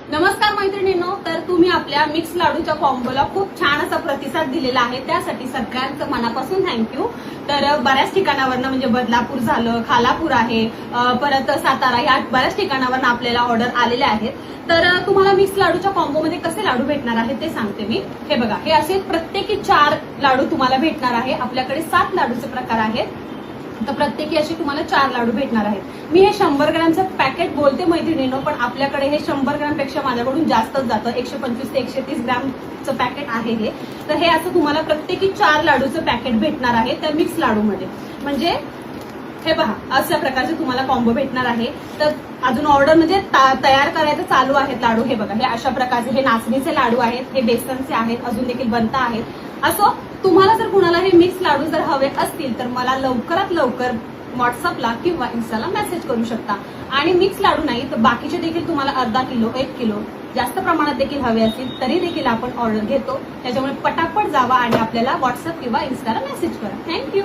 नमस्कार मैत्रिणींनो, तर तुम्ही आपल्या मिक्स लाडूच्या कॉम्बोला खूप छान असा प्रतिसाद दिलेला आहे, त्यासाठी सगळ्यांचं मनापासून थँक्यू। तर बऱ्याच ठिकाणावरनं म्हणजे बदलापूर झालं, खालापूर आहे, परत सातारा या बऱ्याच ठिकाणावरनं आपल्याला ऑर्डर आलेल्या आहेत। तर तुम्हाला मिक्स लाडूच्या कॉम्बोमध्ये कसे लाडू भेटणार आहेत ते सांगते मी। हे बघा, हे असे प्रत्येकी 4 लाडू तुम्हाला भेटणार आहे। आपल्याकडे 7 लाडूचे प्रकार आहेत, तर प्रत्येकी असे तुम्हाला 4 लाडू भेटणार आहेत। मी हे 100 ग्रॅमचं पॅकेट बोलते मैत्रिणींनो, पण आपल्याकडे हे 100 ग्रॅमपेक्षा माझ्याकडून जास्तच जातं। 125 ते 130 ग्रॅमचं पॅकेट आहे हे। तर हे असं तुम्हाला प्रत्येकी 4 लाडूचं पॅकेट भेटणार आहे त्या मिक्स लाडूमध्ये। म्हणजे हे पहा, अशा प्रकारचे तुम्हाला कॉम्बो भेटणार आहे। तर अजून ऑर्डर म्हणजे तयार करायचं चालू आहेत लाडू। हे बघा, हे अशा प्रकारचे हे नाचणीचे लाडू आहेत, हे बेसनचे आहेत, अजून देखील बनता आहेत। असो, तुम्हाला जर कुणाला हे मिक्स लाडू जर हवे असतील तर मला लवकरात लवकर व्हॉट्सअपला किंवा इन्स्टाला मेसेज करू शकता। आणि मिक्स लाडू नाही तर बाकीचे देखील तुम्हाला अर्धा किलो 1 किलो जास्त प्रमाणात देखील हवे असतील तरी देखील आपण ऑर्डर घेतो। त्याच्यामुळे पटापट जावा आणि आपल्याला व्हॉट्सअप किंवा इन्स्टाला मेसेज करा। थँक्यू।